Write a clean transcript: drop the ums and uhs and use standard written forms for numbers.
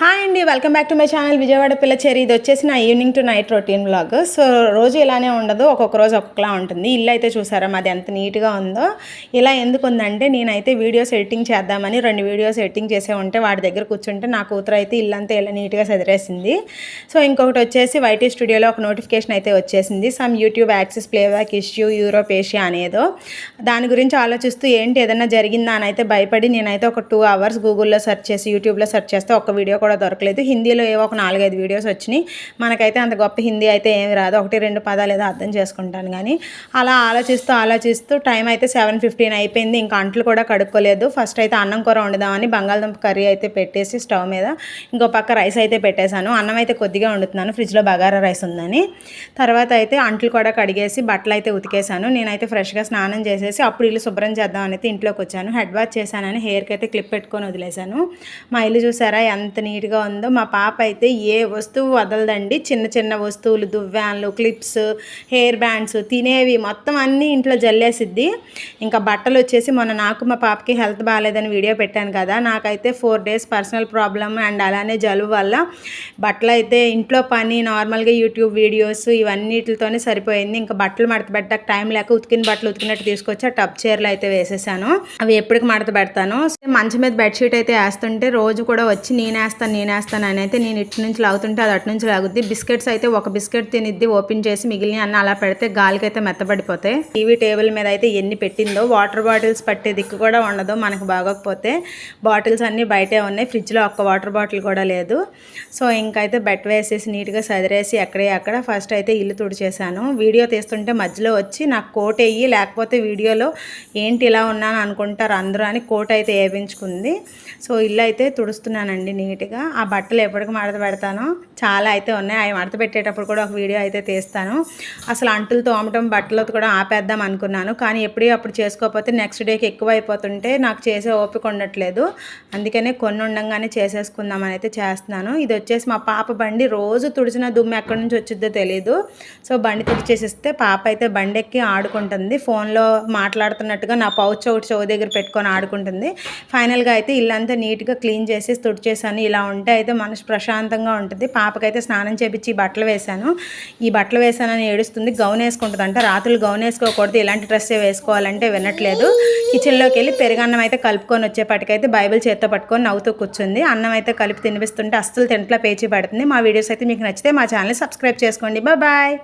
Hi అండి, welcome back to my channel Vijayawada పిల్లచేరి. ఇది వచ్చేసి నా evening to night routine vlog. So రోజు ఇలానే ఉండదు, ఒక్కొక్క రోజు ఒక్కొక్కలా ఉంటుంది. ఇల్లు అయితే చూసారా మాది ఎంత నీట్గా ఉందో. ఇలా ఎందుకు ఉందంటే నేనైతే వీడియోస్ ఎడిటింగ్ చేద్దామని 2 వీడియోస్ ఎడిటింగ్ చేసే ఉంటే వాడి దగ్గర కూర్చుంటే నా కూతురు అయితే ఇల్లంతా ఇలా నీట్గా సదిరేసింది. సో ఇంకొకటి వచ్చేసి వైటీ స్టూడియోలో ఒక నోటిఫికేషన్ అయితే వచ్చేసింది, some YouTube access playback issue Europe Asia అనేదో. దాని గురించి ఆలోచిస్తూ ఏంటి ఏదైనా జరిగిందా అని అయితే భయపడి నేనైతే ఒక 2 hours గూగుల్లో సెర్చ్ చేసి యూట్యూబ్లో సెర్చ్ చేస్తే ఒక వీడియో కూడా దొరకలేదు. హిందీలో ఏవో ఒక 4-5 వీడియోస్ వచ్చినాయి. మనకైతే అంత గొప్ప హిందీ అయితే ఏమి రాదు, 1-2 పదాలు ఏదో అర్థం చేసుకుంటాను. కానీ అలా ఆలోచిస్తూ టైం అయితే 7:15 అయిపోయింది. ఇంకా అంట్లు కూడా కడుక్కోలేదు. ఫస్ట్ అయితే అన్నం కూర వండుదామని బంగాళదుంప కర్రీ అయితే పెట్టేసి స్టవ్ మీద ఇంకో పక్క రైస్ అయితే పెట్టేశాను. అన్నం అయితే కొద్దిగా వండుతున్నాను, ఫ్రిడ్జ్లో బగారా రైస్ ఉందని. తర్వాత అయితే అంట్లు కూడా కడిగేసి బట్టలు అయితే ఉతికేసాను. నేనైతే ఫ్రెష్గా స్నానం చేసేసి అప్పుడు ఇల్లు శుభ్రం చేద్దామని అయితే ఇంట్లోకి వచ్చాను. హెడ్ వాష్ చేశానని హెయిర్కి అయితే క్లిప్ పెట్టుకొని వదిలేశాను. మా ఇల్లు చూసారా ఎంత నీట్గా ఉందో. మా పాప అయితే ఏ వస్తువు వదలదండి. చిన్న చిన్న వస్తువులు, దువ్వాన్లు, క్లిప్స్, హెయిర్ బ్యాండ్స్, తినేవి మొత్తం అన్నీ ఇంట్లో జల్లేసిద్ది. ఇంకా బట్టలు వచ్చేసి మొన్న నాకు మా పాపకి హెల్త్ బాగాలేదని వీడియో పెట్టాను కదా, నాకైతే 4 days పర్సనల్ ప్రాబ్లమ్ అండ్ అలానే జలుబు వల్ల బట్టలు అయితే ఇంట్లో పని నార్మల్గా యూట్యూబ్ వీడియోస్ ఇవన్నిటితోనే సరిపోయింది. ఇంకా బట్టలు మడత పెట్టడానికి టైం లేక ఉతికిన బట్టలు ఉతికినట్టు తీసుకొచ్చి ఆ టబ్ చైర్లు అయితే వేసేసాను. అవి ఎప్పటికి మడత పెడతాను. మంచం మీద బెడ్షీట్ అయితే వేస్తుంటే రోజు కూడా వచ్చి నేనేస్తాను అని అయితే నేను ఇటు నుంచి లాగుతుంటే అది అటు నుంచి లాగుద్ది. బిస్కెట్స్ అయితే ఒక బిస్కెట్ తినిద్ది ఓపెన్ చేసి, మిగిలిన అన్న అలా పెడితే గాలికి అయితే మెత్తబడిపోతాయి. టీవీ టేబుల్ మీద అయితే ఎన్ని పెట్టిందో. వాటర్ బాటిల్స్ పట్టే దిక్కు కూడా ఉండదు మనకు బాగోకపోతే. బాటిల్స్ అన్నీ బయటే ఉన్నాయి, ఫ్రిడ్జ్లో ఒక్క వాటర్ బాటిల్ కూడా లేదు. సో ఇంకైతే బెట్ వేసేసి నీట్గా సదిరేసి అక్కడ ఫస్ట్ అయితే ఇల్లు తుడిచేసాను. వీడియో తీస్తుంటే మధ్యలో వచ్చి నాకు కోట్ వేయి, లేకపోతే వీడియోలో ఏంటి ఇలా ఉన్నాను అనుకుంటారు అందరూ అని కోట్ అయితే వేయించుకుంది. సో ఇల్లు అయితే తుడుస్తున్నానండి నీట్గా. ఆ బట్టలు ఎప్పటికి మడత పెడతాను, చాలా అయితే ఉన్నాయి. అవి మడత పెట్టేటప్పుడు కూడా ఒక వీడియో అయితే తీస్తాను. అసలు అంటులు తోమటం బట్టలు కూడా ఆపేద్దాం అనుకున్నాను, కానీ అప్పుడు చేసుకోకపోతే నెక్స్ట్ డేకి ఎక్కువ అయిపోతుంటే నాకు చేసే ఓపిక ఉండట్లేదు. అందుకనే కొన్ని ఉండంగానే చేసేసుకుందామని అయితే చేస్తున్నాను. ఇది వచ్చేసి మా పాప బండి. రోజు తుడిచిన దుమ్ము ఎక్కడి నుంచి వచ్చిద్దో తెలీదు. సో బండి తుడిచేసిస్తే పాప అయితే బండి ఎక్కి ఆడుకుంటుంది. ఫోన్లో మాట్లాడుతున్నట్టుగా నా పౌచ్ ఒకటి చెవు దగ్గర పెట్టుకొని ఆడుకుంటుంది. ఫైనల్గా అయితే ఇల్లంతా నీట్గా క్లీన్ చేసి తుడిచేసాను. ఇలా ఉంటే అయితే మనసు ప్రశాంతంగా ఉంటుంది. పాపకైతే స్నానం చేపించి బట్టలు వేశాను. ఈ బట్టలు వేసానని ఏడుస్తుంది. గౌన్ వేసుకుంటుంది అంటే రాత్రులు గౌన్ వేసుకోకూడదు, ఇలాంటి డ్రెస్సే వేసుకోవాలంటే వినట్లేదు. కిచెన్లోకి వెళ్ళి పెరుగన్నం అయితే కలుపుకొని వచ్చేపటికైతే బైబిల్ చేత్తో పట్టుకొని నవ్వుతూ కూర్చుంది. అన్నం అయితే కలిపి తినిపిస్తుంటే అస్సలు తింట్లో పేచి పడుతుంది. మా వీడియోస్ అయితే మీకు నచ్చితే మా ఛానల్ని సబ్స్క్రైబ్ చేసుకోండి. బాయ్.